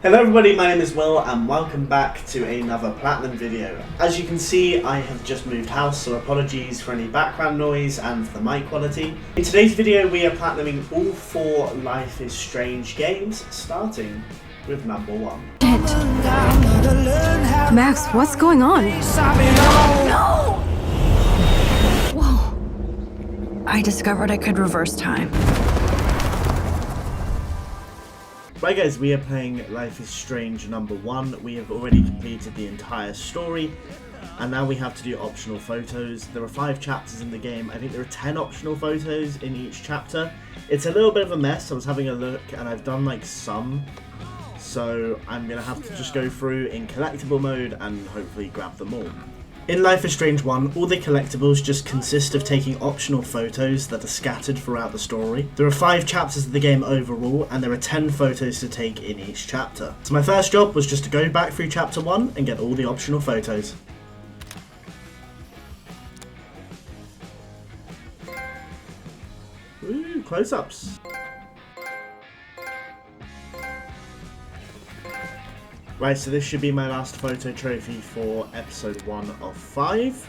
Hello everybody, my name is Will and welcome back to another Platinum video. As you can see, I have just moved house, so apologies for any background noise and for the mic quality. In today's video we are Platinuming all 4 Life is Strange games, starting with number 1. Max, what's going on? No! Whoa. I discovered I could reverse time. Right guys, we are playing Life is Strange number 1. We have already completed the entire story, and now we have to do optional photos. There are 5 chapters in the game. I think there are 10 optional photos in each chapter. It's a little bit of a mess. I was having a look and I've done like some, so I'm going to have to just go through in collectible mode and hopefully grab them all. In Life is Strange 1, all the collectibles just consist of taking optional photos that are scattered throughout the story. There are 5 chapters of the game overall, and there are 10 photos to take in each chapter. So my first job was just to go back through chapter 1 and get all the optional photos. Ooh, close-ups. Right, so this should be my last photo trophy for episode 1 of 5.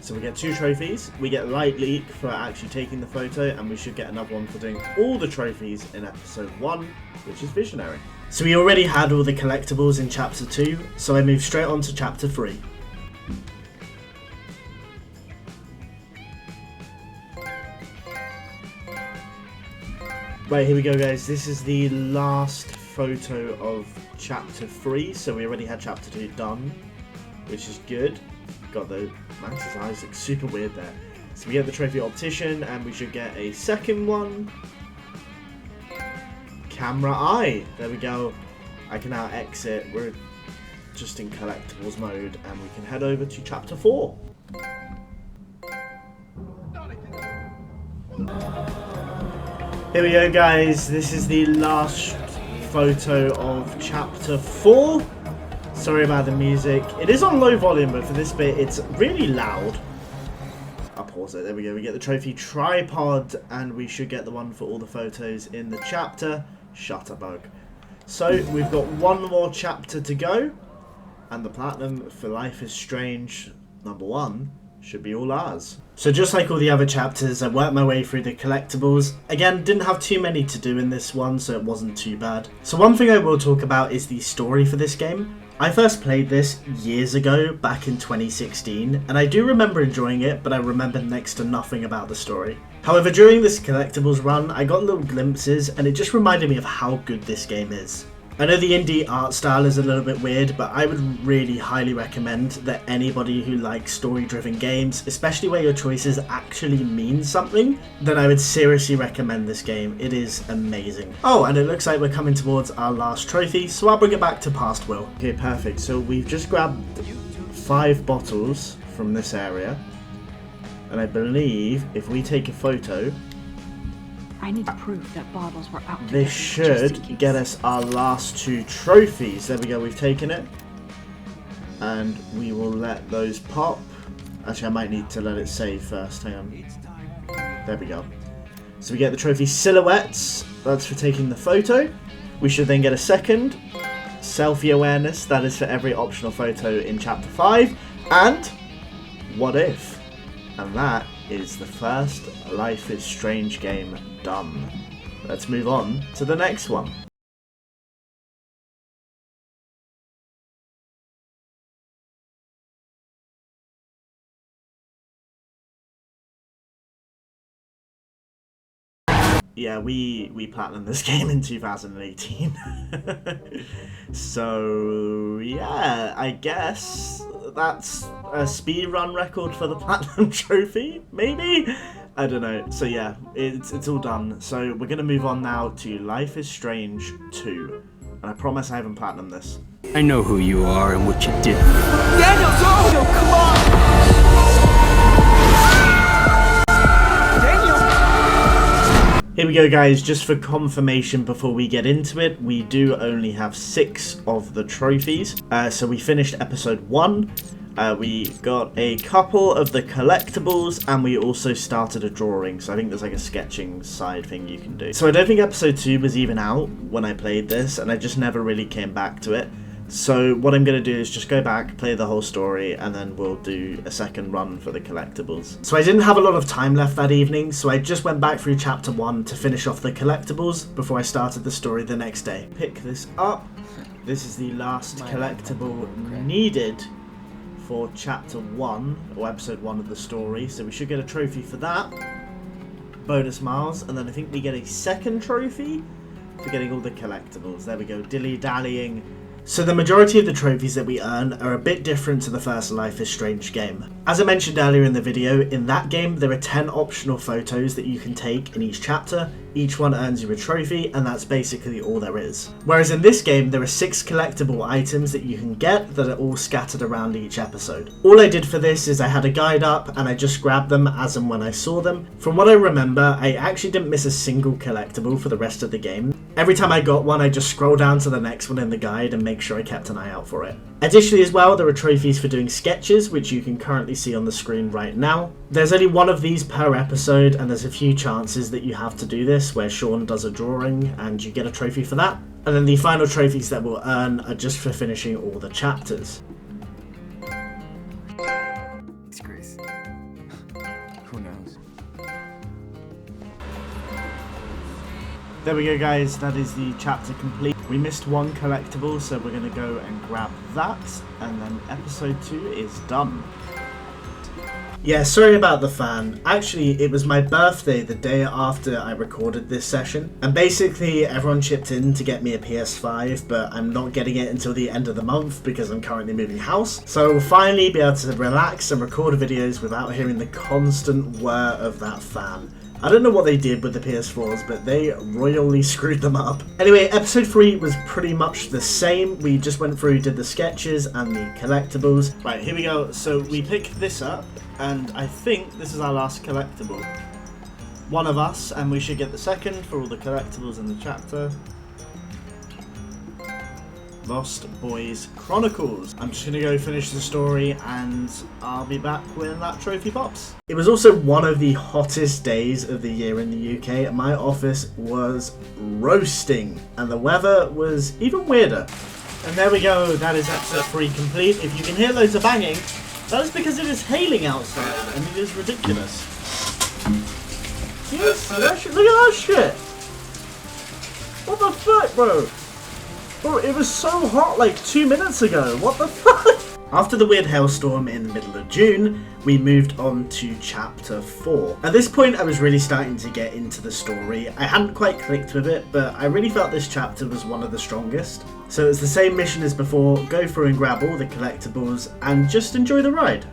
So we get 2 trophies. We get Light Leak for actually taking the photo, and we should get another one for doing all the trophies in episode 1, which is Visionary. So we already had all the collectibles in chapter 2, so I moved straight on to chapter 3. Right, here we go guys. This is the last photo of chapter 3, so we already had chapter 2 done, which is good. Got the Max's eyes look super weird there. So we get the trophy optician, and we should get a second one. Camera eye. There we go. I can now exit. We're just in collectibles mode, and we can head over to chapter 4. Here we go guys, this is the last photo of chapter 4. Sorry about the music. It is on low volume, but for this bit it's really loud. I'll pause it. There we go. We get the trophy tripod, and we should get the one for all the photos in the chapter. Shutterbug. So we've got one more chapter to go, and the platinum for Life is Strange number 1 should be all ours. So just like all the other chapters, I worked my way through the collectibles. Again, didn't have too many to do in this one, so it wasn't too bad. So one thing I will talk about is the story for this game. I first played this years ago, back in 2016, and I do remember enjoying it, but I remember next to nothing about the story. However, during this collectibles run, I got little glimpses, and it just reminded me of how good this game is. I know the indie art style is a little bit weird, but I would really highly recommend that anybody who likes story-driven games, especially where your choices actually mean something, then I would seriously recommend this game. It is amazing. Oh, and it looks like we're coming towards our last trophy, so I'll bring it back to past Will. Okay, perfect. So we've just grabbed 5 bottles from this area, and I believe if we take a photo, I need proof that bottles were out. this should get us our last 2 trophies. There we go, we've taken it. And we will let those pop. Actually, I might need to let it save first. Hang on. There we go. So we get the trophy silhouettes. That's for taking the photo. We should then get a second. Selfie awareness. That is for every optional photo in chapter 5. And what if? And that is the first Life is Strange game done. Let's move on to the next one. Yeah, we platinumed this game in 2018. So yeah, I guess that's a speedrun record for the platinum trophy, maybe? I don't know. So yeah, it's all done. So we're gonna move on now to Life is Strange 2. And I promise I haven't platinumed this. I know who you are and what you did. Daniel, no, come on! Here we go guys, just for confirmation before we get into it, we do only have 6 of the trophies. So we finished episode 1, We got a couple of the collectibles, and we also started a drawing, so I think there's like a sketching side thing you can do. So I don't think episode 2 was even out when I played this, and I just never really came back to it. So what I'm going to do is just go back, play the whole story, and then we'll do a second run for the collectibles. So I didn't have a lot of time left that evening, so I just went back through chapter 1 to finish off the collectibles before I started the story the next day. Pick this up. This is the last collectible needed for chapter 1, or episode 1 of the story, so we should get a trophy for that. Bonus miles, and then I think we get a second trophy for getting all the collectibles. There we go, dilly-dallying. So the majority of the trophies that we earn are a bit different to the first Life is Strange game. As I mentioned earlier in the video, in that game there are 10 optional photos that you can take in each chapter. Each one earns you a trophy, and that's basically all there is. Whereas in this game there are 6 collectible items that you can get that are all scattered around each episode. All I did for this is I had a guide up and I just grabbed them as and when I saw them. From what I remember, I actually didn't miss a single collectible for the rest of the game. Every time I got one, I just scroll down to the next one in the guide and make sure I kept an eye out for it. Additionally as well, there are trophies for doing sketches, which you can currently see on the screen right now. There's only one of these per episode, and there's a few chances that you have to do this, where Sean does a drawing and you get a trophy for that. And then the final trophies that we'll earn are just for finishing all the chapters. Thanks, Chris. Who knows? There we go guys, that is the chapter complete. We missed one collectible, so we're going to go and grab that, and then episode 2 is done. Yeah, sorry about the fan. Actually, it was my birthday the day after I recorded this session, and basically everyone chipped in to get me a PS5, but I'm not getting it until the end of the month because I'm currently moving house. So I'll finally be able to relax and record videos without hearing the constant whir of that fan. I don't know what they did with the PS4s, but they royally screwed them up. Anyway, episode 3 was pretty much the same. We just went through, did the sketches and the collectibles. Right, here we go. So we pick this up, and I think this is our last collectible. One of us, and we should get the second for all the collectibles in the chapter. Lost Boys Chronicles. I'm just gonna go finish the story and I'll be back when that trophy pops. It was also one of the hottest days of the year in the UK. My office was roasting and the weather was even weirder. And there we go, that is episode 3 complete. If you can hear loads of banging, that is because it is hailing outside and it is ridiculous. Yes, look at that shit! What the fuck, bro? Bro, it was so hot like 2 minutes ago, what the fuck? After the weird hailstorm in the middle of June, we moved on to chapter 4. At this point I was really starting to get into the story. I hadn't quite clicked with it, but I really felt this chapter was one of the strongest. So it's the same mission as before, go through and grab all the collectibles and just enjoy the ride.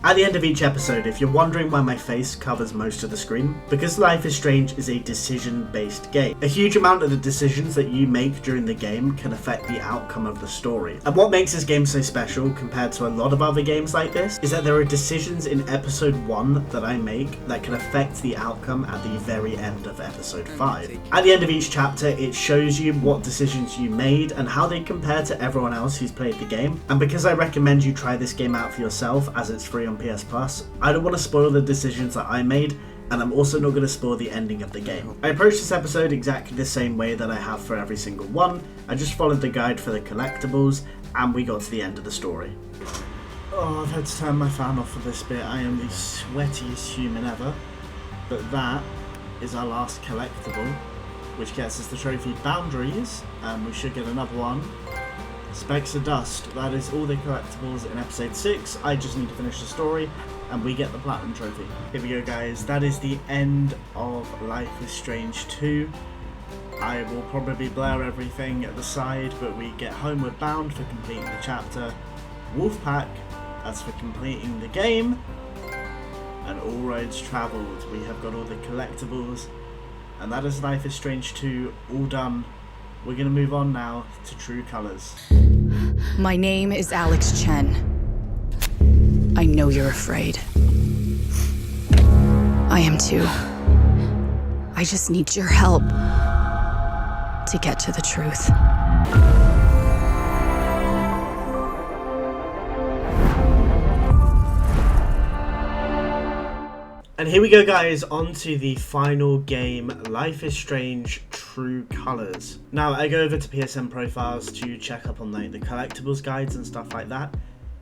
At the end of each episode, if you're wondering why my face covers most of the screen, because Life is Strange is a decision-based game. A huge amount of the decisions that you make during the game can affect the outcome of the story. And what makes this game so special compared to a lot of other games like this, is that there are decisions in episode 1 that I make that can affect the outcome at the very end of episode 5. At the end of each chapter, it shows you what decisions you made and how they compare to everyone else who's played the game. And because I recommend you try this game out for yourself, as it's free on PS Plus, I don't want to spoil the decisions that I made, and I'm also not going to spoil the ending of the game. I approached this episode exactly the same way that I have for every single one. I just followed the guide for the collectibles, and we got to the end of the story. Oh, I've had to turn my fan off for this bit. I am the sweatiest human ever. But that is our last collectible, which gets us the trophy Boundaries, and we should get another one. Specks of Dust. That is all the collectibles in episode 6. I just need to finish the story and we get the platinum trophy. Here we go guys, that is the end of Life is Strange 2. I will probably blur everything at the side, but we get Homeward Bound for completing the chapter, Wolfpack, that's for completing the game, and All Roads Travelled. We have got all the collectibles, and that is Life is Strange 2 all done. We're going to move on now to True Colors. My name is Alex Chen. I know you're afraid. I am too. I just need your help to get to the truth. And here we go, guys, on to the final game, Life is Strange True Colors. Now, I go over to PSN profiles to check up on like the collectibles guides and stuff like that.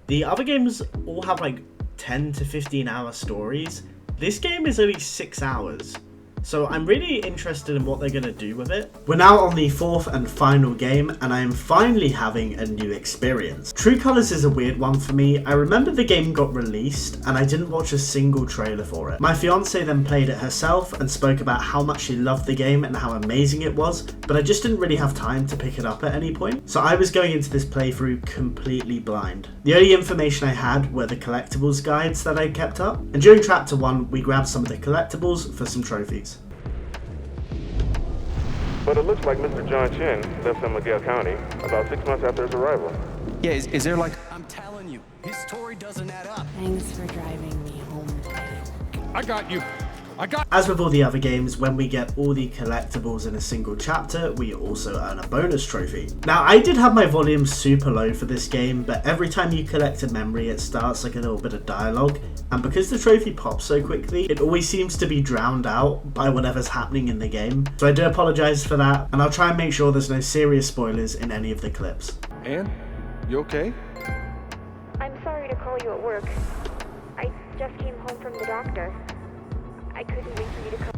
The other games all have like 10 to 15 hour stories. This game is only 6 hours. So I'm really interested in what they're going to do with it. We're now on the 4th and final game, and I am finally having a new experience. True Colors is a weird one for me. I remember the game got released, and I didn't watch a single trailer for it. My fiance then played it herself and spoke about how much she loved the game and how amazing it was, but I just didn't really have time to pick it up at any point. So I was going into this playthrough completely blind. The only information I had were the collectibles guides that I kept up, and during chapter 1 we grabbed some of the collectibles for some trophies. But it looks like Mr. John Chen left San Miguel County about 6 months after his arrival. Yeah, is there like... I'm telling you, his story doesn't add up. Thanks for driving me home today. I got you. As with all the other games, when we get all the collectibles in a single chapter, we also earn a bonus trophy. Now, I did have my volume super low for this game, but every time you collect a memory, it starts like a little bit of dialogue, and because the trophy pops so quickly, it always seems to be drowned out by whatever's happening in the game. So I do apologize for that, and I'll try and make sure there's no serious spoilers in any of the clips. Ann, you okay? I'm sorry to call you at work. I just came home from the doctor. I couldn't wait for you to come.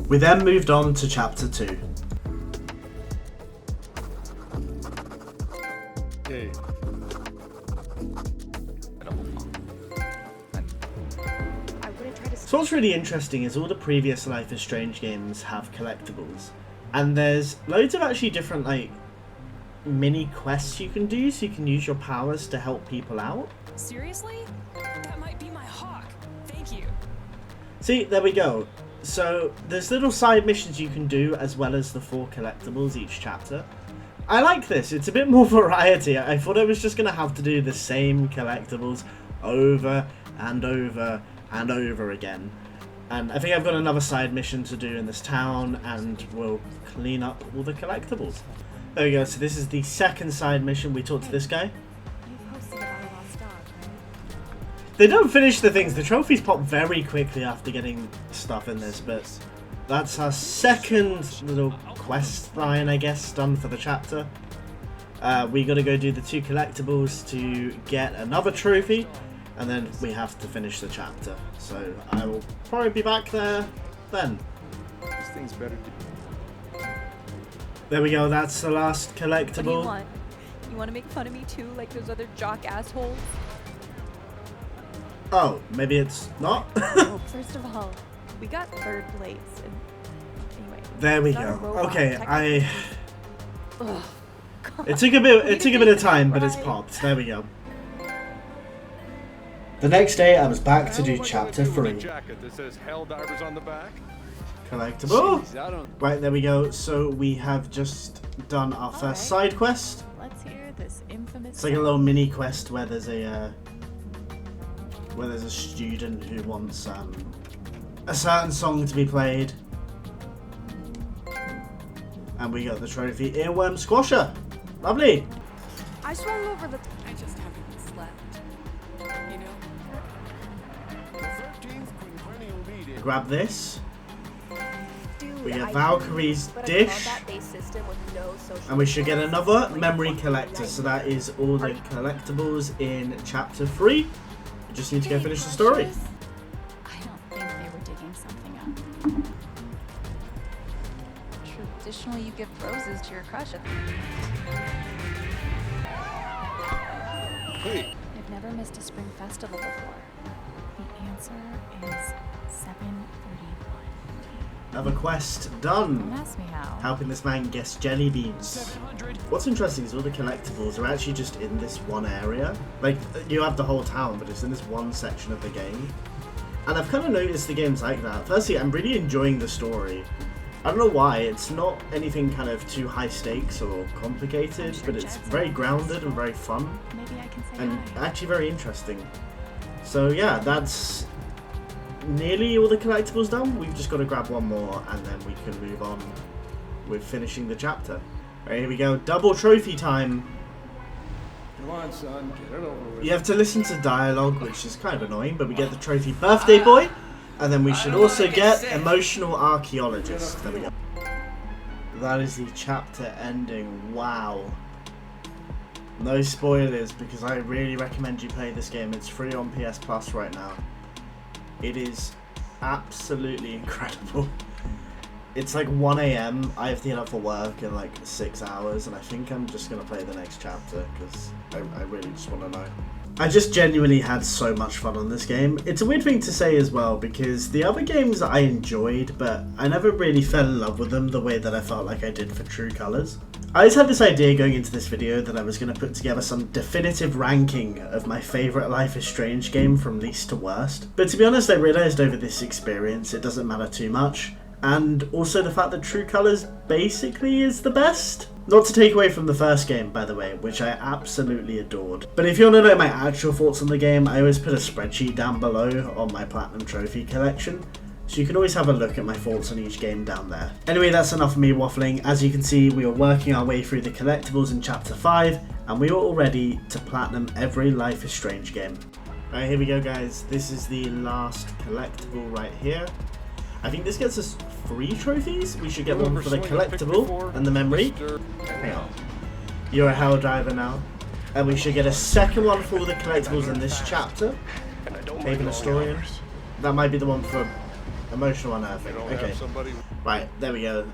We then moved on to chapter 2. Hey. So what's really interesting is all the previous Life is Strange games have collectibles. And there's loads of actually different like mini quests you can do, so you can use your powers to help people out. Seriously? That might be my hawk. Thank you. See, there we go. So there's little side missions you can do as well as the 4 collectibles each chapter. I like this. It's a bit more variety. I thought I was just going to have to do the same collectibles over and over and over again. And I think I've got another side mission to do in this town, and we'll clean up all the collectibles. There we go. So this is the second side mission. We talked to this guy. They don't finish the things. The trophies pop very quickly after getting stuff in this, but that's our second little quest line, I guess, done for the chapter. We got to go do the 2 collectibles to get another trophy, and then we have to finish the chapter. So I will probably be back there then. This thing's better. There we go. That's the last What do you collectible. want? You want to make fun of me too, like those other jock assholes? Oh, maybe it's not. First of all, we got 3rd place, and anyway. There we it's not a go. robot, Okay, technically. Ugh, It took a bit of time, but it's popped. There we go. The next day, I was back to do chapter 3. Jacket that says Hell Divers on the back. Collectible. Jeez, I don't... Right, there we go. So we have just done our first side quest. Let's hear this infamous. It's like a little mini quest where there's a student who wants a certain song to be played, and we got the trophy Earworm Squasher. Lovely. I swung over the... I just haven't slept. You know? Grab this. Dude, We get I Valkyrie's but a dish, combat-based system with no social and we should get media. another Like, memory fuck collector. you, So that is all the collectibles in chapter 3. We just need to go finish the story. I don't think they were digging something up. Traditionally, you give roses to your crush. Hey. I've never missed a spring festival before. The answer is 7:31. Another quest done. Don't ask me how. Helping this man guess jelly beans. 700. What's interesting is all the collectibles are actually just in this one area. Like, you have the whole town, but it's in this one section of the game. And I've kind of noticed the game's like that. Firstly, I'm really enjoying the story. I don't know why, it's not anything kind of too high stakes or complicated, but it's very grounded and very fun, Maybe I can say and hi. actually very interesting. So yeah, that's nearly all the collectibles done. We've just got to grab one more and then we can move on with finishing the chapter. Right, here we go. Double trophy time. Come on, son, get it over with. You have to listen to dialogue, which is kind of annoying, but we get the trophy birthday boy, and then we should also get emotional archaeologist. There we go. That is the chapter ending. Wow. No spoilers, because I really recommend you play this game. It's free on PS Plus right now. It is absolutely incredible. It's like 1 AM, I have to get up for work in like 6 hours, and I think I'm just going to play the next chapter, because I really just want to know. I just genuinely had so much fun on this game. It's a weird thing to say as well, because the other games I enjoyed, but I never really fell in love with them the way that I felt like I did for True Colors. I just had this idea going into this video that I was going to put together some definitive ranking of my favourite Life is Strange game from least to worst. But to be honest, I realised over this experience it doesn't matter too much. And also the fact that True Colors basically is the best. Not to take away from the first game, by the way, which I absolutely adored. But if you want to know my actual thoughts on the game, I always put a spreadsheet down below on my Platinum Trophy collection. So you can always have a look at my thoughts on each game down there. Anyway, that's enough of me waffling. As you can see, we are working our way through the collectibles in Chapter 5, and we are all ready to platinum every Life is Strange game. Alright, here we go guys. This is the last collectible right here. I think this gets us 3 trophies. We should get one for the collectible and the memory. Hang on. You're a hell driver now. And we should get a second one for all the collectibles in this chapter. Haven Historian. That might be the one for emotional unearthing. Okay. Right, there we go.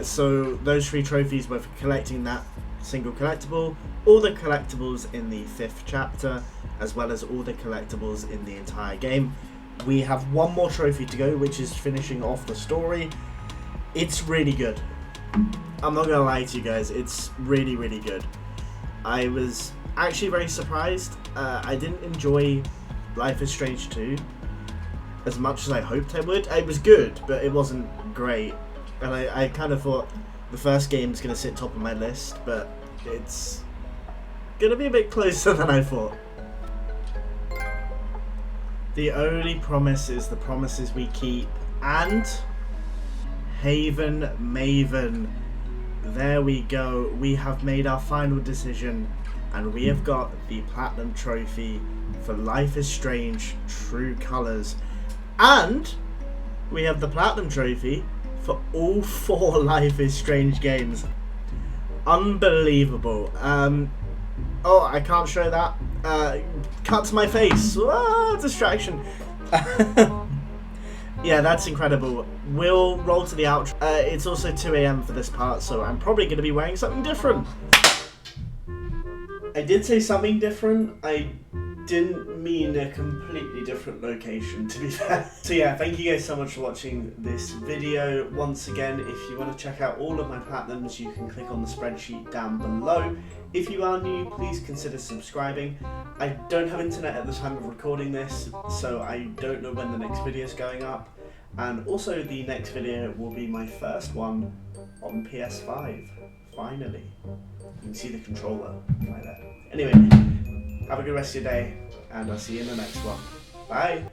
So those 3 trophies were for collecting that single collectible, all the collectibles in the 5th chapter, as well as all the collectibles in the entire game. We have one more trophy to go, which is finishing off the story. It's really good. I'm not gonna lie to you guys, it's really, really good. I was actually very surprised. I didn't enjoy Life is Strange 2 as much as I hoped I would. It was good, but it wasn't great. And I kind of thought the first game's gonna sit top of my list, but it's gonna be a bit closer than I thought. The only promise is the promises we keep. And Haven Maven. There we go. We have made our final decision, and we have got the Platinum Trophy for Life is Strange True Colors. And we have the Platinum Trophy for all 4 Life is Strange games. Unbelievable. Oh, I can't show that. Cut to my face. Ah, distraction. Yeah, that's incredible. We'll roll to the outro. It's also 2 AM for this part, so I'm probably going to be wearing something different. I did say something different. I didn't mean a completely different location, to be fair. So yeah, thank you guys so much for watching this video. Once again, if you want to check out all of my platinums, you can click on the spreadsheet down below. If you are new, please consider subscribing. I don't have internet at the time of recording this, so I don't know when the next video is going up. And also the next video will be my first one on PS5, finally. You can see the controller right there. Anyway, have a good rest of your day, and I'll see you in the next one. Bye!